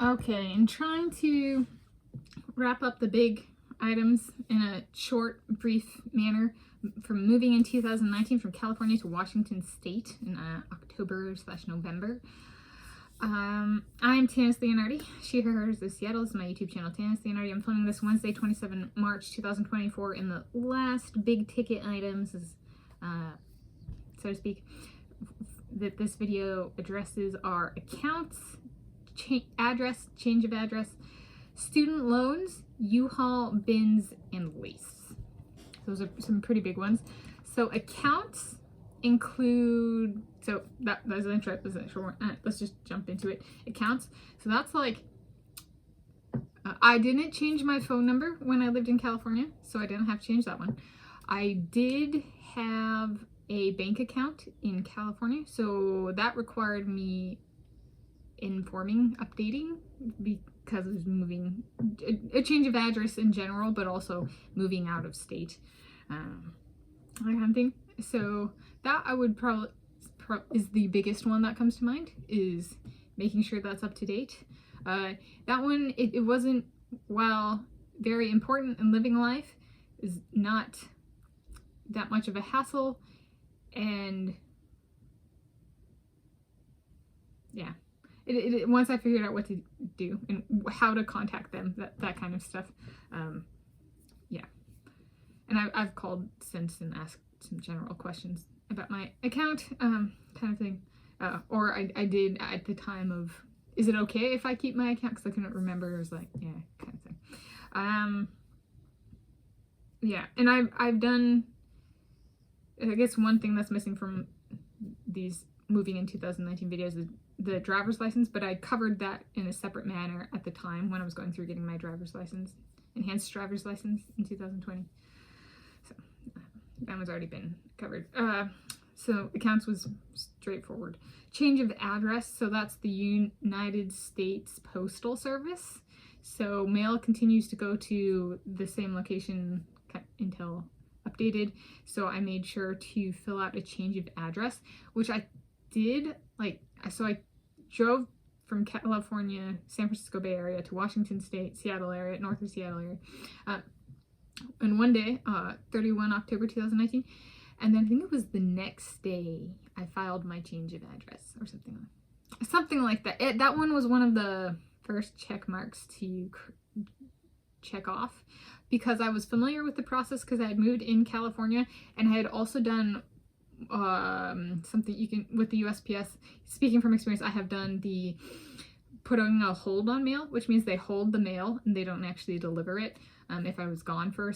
Okay, and trying to wrap up the big items in a short, brief manner. From moving in 2019 from California to Washington State in October/November. I'm Tanis Leonhardi. She, her, hers is Seattle. This is my YouTube channel, Tanis Leonhardi. I'm filming this Wednesday, 27 March 2024, and the last big ticket items, is, so to speak, that this video addresses are accounts, change of address, student loans, U-Haul, bins, and lease. Those are some pretty big ones. So accounts include, so that's an intro. Let's just jump into it. Accounts. So that's like, I didn't change my phone number when I lived in California, so I didn't have to change that one. I did have a bank account in California, so that required me updating, because I was moving, a change of address in general, but also moving out of state, that kind of thing. So that I would probably is the biggest one that comes to mind, is making sure that's up to date. That one, it wasn't, while very important in living life, is not that much of a hassle, and yeah. Once I figured out what to do and how to contact them, that kind of stuff, yeah. And I've called since and asked some general questions about my account, kind of thing. Or I did at the time of, is it okay if I keep my account? Because I couldn't remember. It was like, yeah, kind of thing. Yeah, and I've done, I guess one thing that's missing from these moving in 2019 videos is the driver's license, but I covered that in a separate manner at the time when I was going through getting my driver's license, enhanced driver's license in 2020. So that one's already been covered. So accounts was straightforward. Change of address, so that's the United States Postal Service. So mail continues to go to the same location until updated. So I made sure to fill out a change of address, which I did, so I drove from California, San Francisco Bay Area, to Washington State, Seattle area, north of Seattle area, and one day, 31 October 2019, and then I think it was the next day I filed my change of address or something like that. That one was one of the first check marks to check off, because I was familiar with the process because I had moved in California, and I had also done something you can with the USPS. Speaking from experience, I have done the putting a hold on mail, which means they hold the mail and they don't actually deliver it. If I was gone for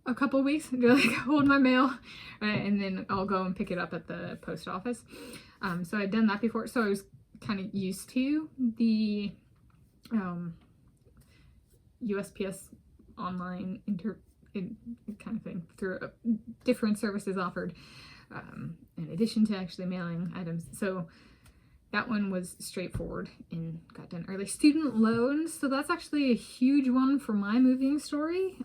a couple weeks, they're like, hold my mail, and then I'll go and pick it up at the post office. So I'd done that before, so I was kind of used to the USPS online kind of thing through different services offered, in addition to actually mailing items. So that one was straightforward and got done early. Student loans, so that's actually a huge one for my moving story,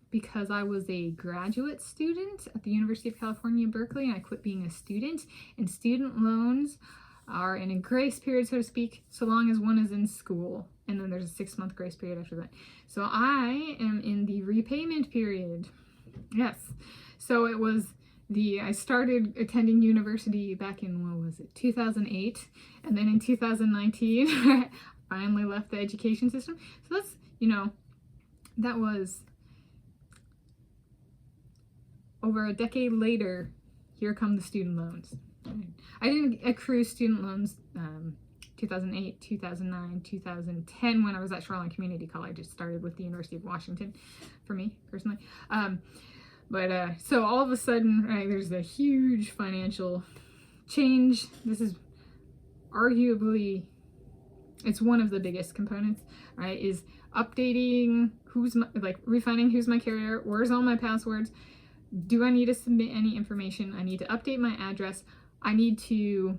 because I was a graduate student at the University of California, Berkeley, and I quit being a student, and student loans are in a grace period, so to speak, so long as one is in school, and then there's a 6-month grace period after that. So I am in the repayment period. Yes. So it was I started attending university back in, what was it, 2008, and then in 2019 I finally left the education system. So that's, that was over a decade later. Here come the student loans. I didn't accrue student loans 2008, 2009, 2010 when I was at Shoreline Community College. It started with the University of Washington for me personally. So all of a sudden, right, there's a huge financial change. This is arguably, it's one of the biggest components, right, is updating refining who's my carrier, where's all my passwords, do I need to submit any information, I need to update my address, I need to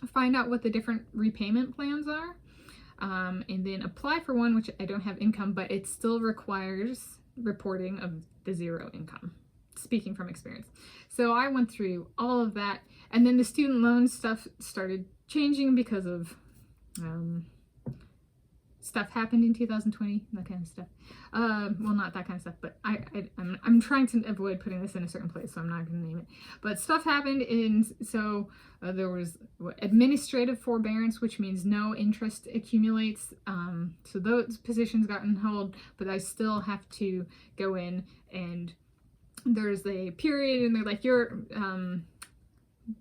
find out what the different repayment plans are, and then apply for one, which I don't have income, but it still requires reporting of the zero income, speaking from experience. So I went through all of that, and then the student loan stuff started changing because of stuff happened in 2020, that kind of stuff. Well, not that kind of stuff, but I'm trying to avoid putting this in a certain place, so I'm not going to name it. But stuff happened, and so there was administrative forbearance, which means no interest accumulates. So those positions got on hold, but I still have to go in, and there's a period, and they're like, your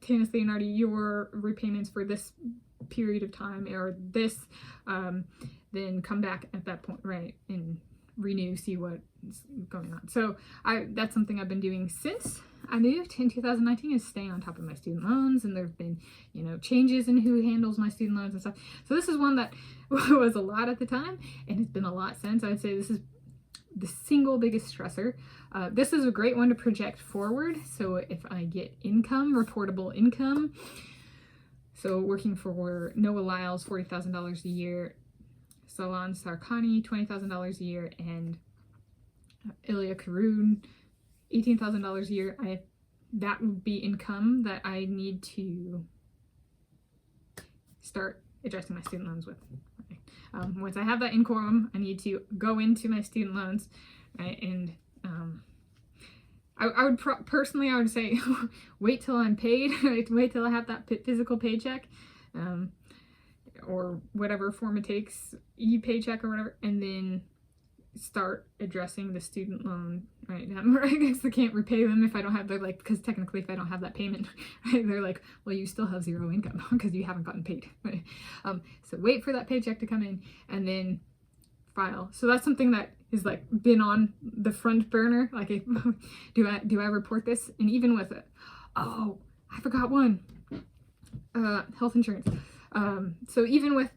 Tanis Leonhardi, your repayments for this period of time or this, then come back at that point, right, and renew, see what's going on. So that's something I've been doing since I moved in 2019, is staying on top of my student loans, and there have been, you know, changes in who handles my student loans and stuff. So this is one that was a lot at the time, and it's been a lot since. I'd say this is the single biggest stressor. This is a great one to project forward. So if I get income, reportable income, so working for Noah Lyles, $40,000 a year, Salon Sarkani, $20,000 a year, and Ilya Karoun, $18,000 a year, that would be income that I need to start addressing my student loans with. Okay. Once I have that income, I need to go into my student loans, right? And I would personally, I would say, wait till I'm paid, wait till I have that physical paycheck, or whatever form it takes, e-paycheck or whatever, and then start addressing the student loan, right? I guess I can't repay them if I don't have, they're like, because technically if I don't have that payment, right, they're like, well, you still have zero income because you haven't gotten paid, right? So wait for that paycheck to come in and then file. So that's something that is like been on the front burner. Like, do I report this? And even with it, oh, I forgot one, health insurance. So even with,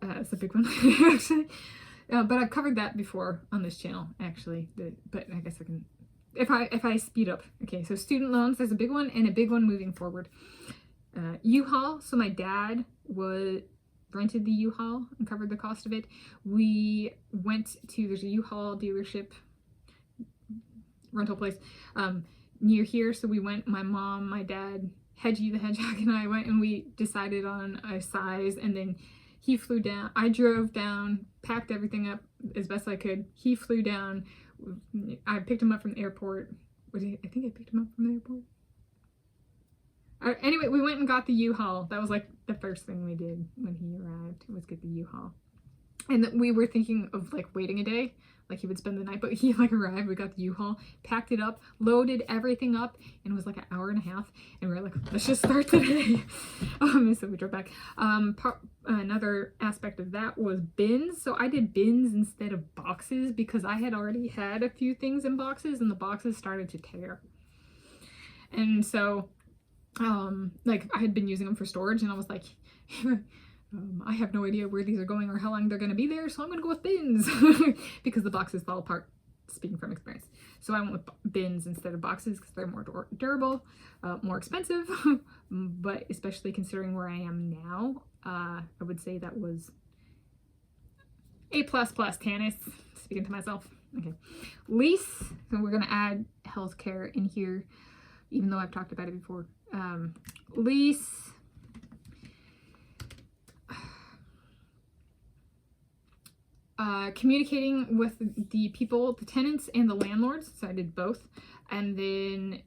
it's a big one actually. But I've covered that before on this channel, actually. But I guess I can, if I speed up. Okay, so student loans, there's a big one, and a big one moving forward. U-Haul. So my dad rented the U-Haul and covered the cost of it. We went to, there's a U-Haul dealership, rental place, near here. So we went, my mom, my dad, Hedgie the Hedgehog, and I went, and we decided on a size, and then he flew down, I drove down, packed everything up as best I could. He flew down, I picked him up from the airport. I think I picked him up from the airport. Anyway, we went and got the U-Haul. That was like the first thing we did when he arrived, was get the U-Haul. And we were thinking of like waiting a day, like he would spend the night, but he like arrived, we got the U-Haul, packed it up, loaded everything up, and it was like an hour and a half, and we were like, let's just start today. So we drove back. Another aspect of that was bins. So I did bins instead of boxes because I had already had a few things in boxes, and the boxes started to tear. And so like I had been using them for storage, and I was like, I have no idea where these are going or how long they're going to be there, so I'm going to go with bins because the boxes fall apart, speaking from experience. So I went with bins instead of boxes because they're more durable, more expensive, but especially considering where I am now, I would say that was A++, Tanis, speaking to myself. Okay. Lease, so we're going to add healthcare in here, even though I've talked about it before. Lease, communicating with the people, the tenants and the landlords, so I did both, and then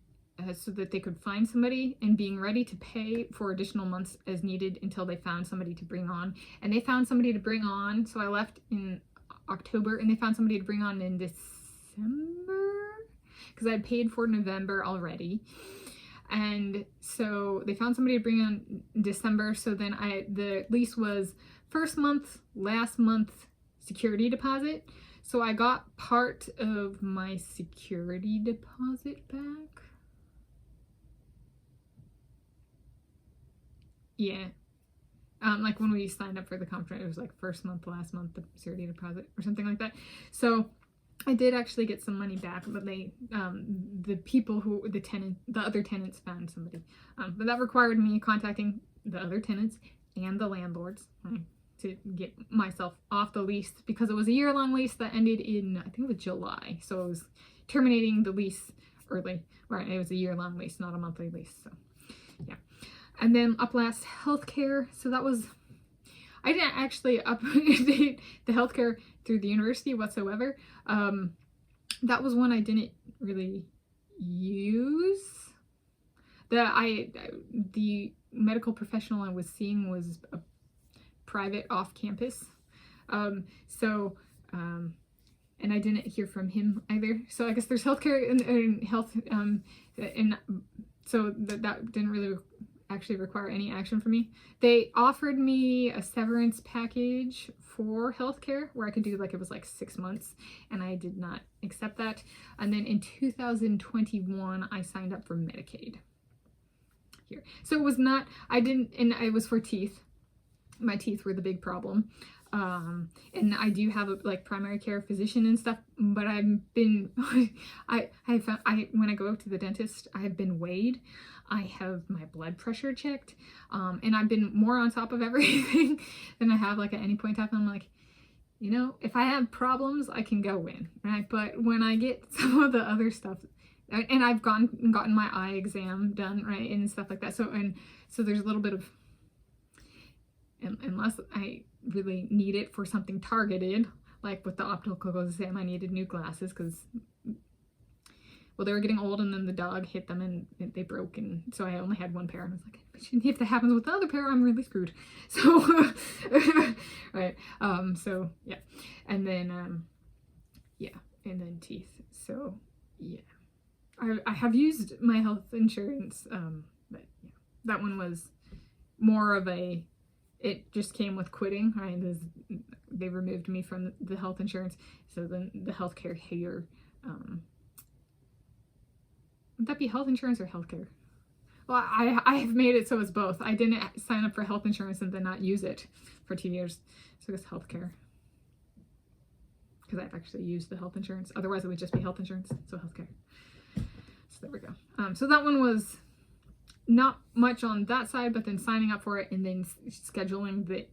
so that they could find somebody, and being ready to pay for additional months as needed until they found somebody to bring on. And they found somebody to bring on, so I left in October, and they found somebody to bring on in December, because I had paid for November already. And so they found somebody to bring on in December, so then the lease was first month, last month, security deposit. So I got part of my security deposit back. Yeah. Like when we signed up for the contract, it was like first month, last month, the security deposit or something like that. So I did actually get some money back, but they, the people who, the other tenants found somebody. But that required me contacting the other tenants and the landlords, right, to get myself off the lease, because it was a year-long lease that ended in, I think it was July. So it was terminating the lease early, right? It was a year-long lease, not a monthly lease. So yeah. And then up last, healthcare. So that was, I didn't actually update the healthcare through the university whatsoever. That was one I didn't really use. The medical professional I was seeing was a private off campus. And I didn't hear from him either. So I guess there's healthcare and health, and so that didn't really actually require any action for me. They offered me a severance package for healthcare where I could do like, it was like 6 months, and I did not accept that. And then in 2021, I signed up for Medicaid here. So it was not, I didn't, and it was for teeth. My teeth were the big problem. And I do have a like primary care physician and stuff, but I've been, when I go to the dentist, I've been weighed. I have my blood pressure checked. And I've been more on top of everything than I have like at any point in time. I'm like, you know, if I have problems, I can go in, right? But when I get some of the other stuff, and I've gotten my eye exam done, right, and stuff like that. So there's a little bit of, unless I really need it for something targeted, like with the optical exam, I needed new glasses because, well, they were getting old, and then the dog hit them and they broke, and so I only had one pair, and I was like, if that happens with the other pair, I'm really screwed. So right, so yeah, and then and then teeth. So yeah, I have used my health insurance, but yeah, that one was more of a, it just came with quitting, right? They removed me from the health insurance. So then the healthcare here, would that be health insurance or healthcare? Well, I have made it so it's both. I didn't sign up for health insurance and then not use it for 2 years. So it's healthcare. Because I've actually used the health insurance. Otherwise it would just be health insurance. So healthcare. So there we go. So that one was not much on that side, but then signing up for it and then scheduling the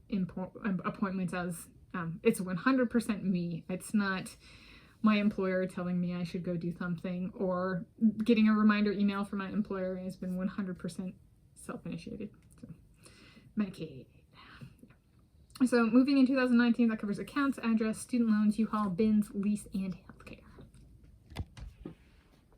appointments as, it's 100% me. It's not my employer telling me I should go do something, or getting a reminder email from my employer. Has been 100% self-initiated. So Medicaid. So moving in 2019, that covers accounts, address, student loans, U-Haul, bins, lease, and